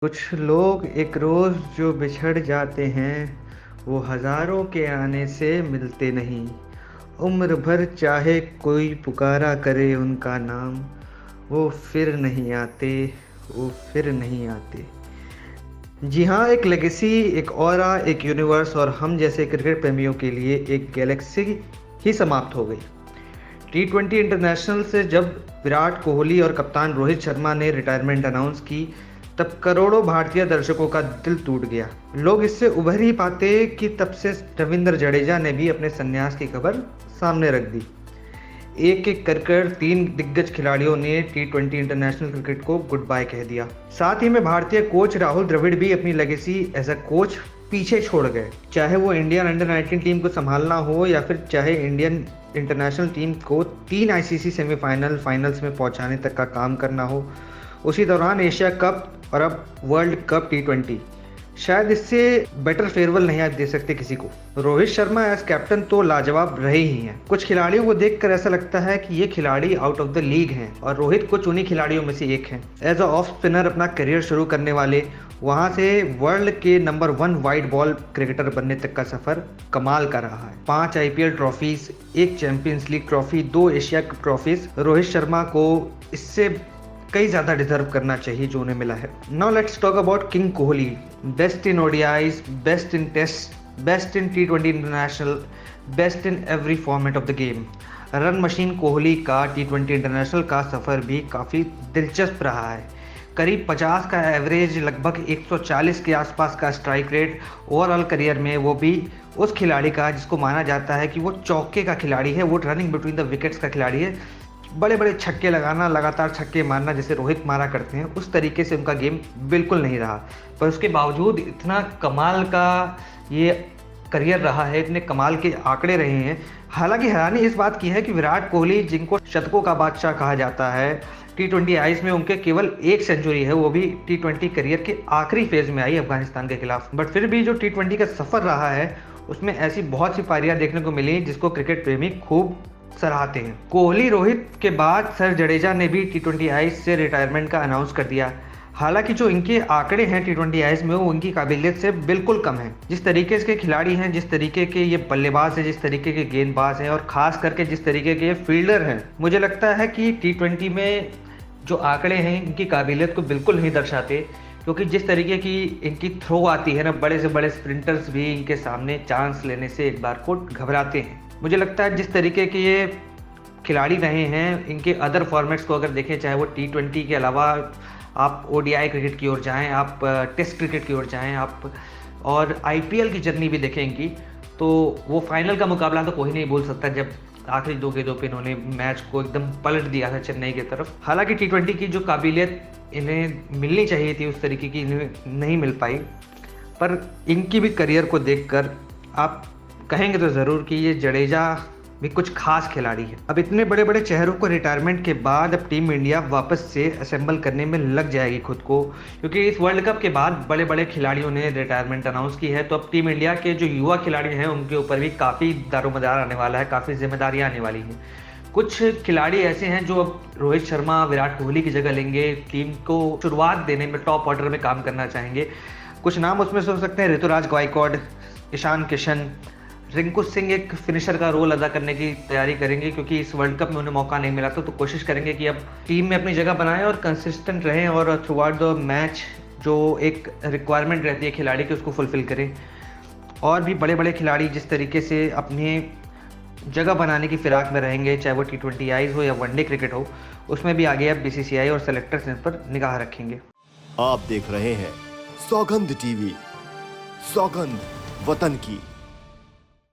कुछ लोग एक रोज़ जो बिछड़ जाते हैं, वो हज़ारों के आने से मिलते नहीं। उम्र भर चाहे कोई पुकारा करे उनका नाम, वो फिर नहीं आते, वो फिर नहीं आते। जी हाँ, एक लेगेसी, एक ऑरा, एक यूनिवर्स और हम जैसे क्रिकेट प्रेमियों के लिए एक गैलेक्सी ही समाप्त हो गई। टी20 इंटरनेशनल से जब विराट कोहली और कप्तान रोहित शर्मा ने रिटायरमेंट अनाउंस की, तब करोड़ों भारतीय दर्शकों का दिल टूट गया। लोग इससे उभर ही पाते कि तब से रविंद्र जडेजा ने भी अपने संन्यास की खबर सामने रख दी। एक एक कर तीन दिग्गज खिलाड़ियों ने टी20 इंटरनेशनल क्रिकेट को गुड बाय कह दिया। साथ ही में भारतीय कोच राहुल द्रविड़ भी अपनी लेगेसी एज अ कोच पीछे छोड़ गए। चाहे वो इंडियन अंडर-19 टीम को संभालना हो या फिर चाहे इंडियन इंटरनेशनल टीम को 3 आईसीसी सेमीफाइनल फाइनल्स में पहुंचाने तक का काम करना हो। उसी दौरान एशिया कप और अब वर्ल्ड कप टी20, शायद इससे बेटर फेयरवेल नहीं दे सकते किसी को। रोहित शर्मा एज कैप्टन तो लाजवाब रहे ही हैं। कुछ खिलाड़ियों को देखकर ऐसा लगता है कि ये खिलाड़ी आउट ऑफ द लीग हैं और रोहित कुछ उन्हीं खिलाड़ियों में से एक हैं। एज अ ऑफ स्पिनर अपना करियर शुरू करने वाले, वहां से वर्ल्ड के नंबर 1 वाइड बॉल क्रिकेटर बनने तक का सफर कमाल का रहा है। 5 IPL trophies, 1 champions league trophy, 2 Asia cup trophies. Rohit Sharma को इससे कई ज़्यादा डिजर्व करना चाहिए जो उन्हें मिला है। Now let's talk about king Kohli. Best in ODIs, best in test, best in टी20 international, best in every format of the game. Run machine Kohli का टी20 इंटरनेशनल का सफ़र भी काफ़ी दिलचस्प रहा है। करीब 50 का एवरेज, लगभग 140 के आसपास का स्ट्राइक रेट ओवरऑल करियर में, वो भी उस खिलाड़ी का जिसको माना जाता है कि वो चौके का खिलाड़ी है, वो रनिंग बिटवीन द विकेट्स का खिलाड़ी है। बड़े बड़े छक्के लगाना, लगातार छक्के मारना जैसे रोहित मारा करते हैं, उस तरीके से उनका गेम बिल्कुल नहीं रहा। पर उसके बावजूद इतना कमाल का ये करियर रहा है, इतने कमाल के आंकड़े रहे हैं। हालांकि हैरानी इस बात की है कि विराट कोहली, जिनको शतकों का बादशाह कहा जाता है, टी20 आईज में उनके केवल 1 सेंचुरी है, वो भी टी20 करियर के आखिरी फेज में आई अफगानिस्तान के खिलाफ। बट फिर भी जो टी20 का सफ़र रहा है, उसमें ऐसी बहुत सी पारियां देखने को मिली जिसको क्रिकेट प्रेमी खूब सराहते हैं। कोहली रोहित के बाद सर जडेजा ने भी टी20 आईज से रिटायरमेंट का अनाउंस कर दिया। हालांकि जो इनके आंकड़े हैं टी20 आईज में, वो उनकी काबिलियत से बिल्कुल कम है। जिस तरीके के खिलाड़ी हैं, जिस तरीके के ये बल्लेबाज हैं, जिस तरीके के गेंदबाज हैं और खास करके जिस तरीके के ये फील्डर हैं, मुझे लगता है कि टी20 में जो आंकड़े हैं इनकी काबिलियत को बिल्कुल नहीं दर्शाते। क्योंकि जिस तरीके की इनकी थ्रो आती है ना, बड़े से बड़े स्प्रिंटर्स भी इनके सामने चांस लेने से एक बार को घबराते हैं। मुझे लगता है जिस तरीके के ये खिलाड़ी रहे हैं, इनके अदर फॉर्मेट्स को अगर देखें, चाहे वो टी20 के अलावा आप ओडीआई क्रिकेट की ओर जाएं, आप टेस्ट क्रिकेट की ओर जाएं, आप और आईपीएल की जर्नी भी देखें इनकी, तो वो फाइनल का मुकाबला तो कोई नहीं बोल सकता जब आखिरी 2 गेंदों पे इन्होंने मैच को एकदम पलट दिया था चेन्नई की तरफ। हालांकि टी20 की जो काबिलियत इन्हें मिलनी चाहिए थी, उस तरीके की इन्हें नहीं मिल पाई। पर इनकी भी करियर को देखकर आप कहेंगे तो ज़रूर कि ये जडेजा भी कुछ खास खिलाड़ी है। अब इतने बड़े बड़े चेहरों को रिटायरमेंट के बाद अब टीम इंडिया वापस से असेंबल करने में लग जाएगी खुद को, क्योंकि इस वर्ल्ड कप के बाद बड़े बड़े खिलाड़ियों ने रिटायरमेंट अनाउंस की है। तो अब टीम इंडिया के जो युवा खिलाड़ी हैं उनके ऊपर भी काफ़ी दारोमदार आने वाला है, काफ़ी जिम्मेदारियाँ आने वाली हैं। कुछ खिलाड़ी ऐसे हैं जो अब रोहित शर्मा, विराट कोहली की जगह लेंगे, टीम को शुरुआत देने में टॉप ऑर्डर में काम करना चाहेंगे। कुछ नाम उसमें से हो सकते हैं ऋतुराज गायकवाड़, ईशान किशन, रिंकू सिंह एक फिनिशर का रोल अदा करने की तैयारी करेंगे, क्योंकि इस वर्ल्ड कप में उन्हें मौका नहीं मिला था। तो कोशिश करेंगे कि अब टीम में अपनी जगह बनाएं और कंसिस्टेंट रहें और थ्रू आउट द मैच जो एक रिक्वायरमेंट रहती है खिलाड़ी की, उसको फुलफिल करें। और भी बड़े बड़े खिलाड़ी जिस तरीके से अपनी जगह बनाने की फिराक में रहेंगे, चाहे वो टी20 आईज हो या वनडे क्रिकेट हो, उसमें भी आगे अब बीसीसीआई और सेलेक्टर्स इन पर निगाह रखेंगे। आप देख रहे हैं सौगंध टीवी, सौगंध वतन की।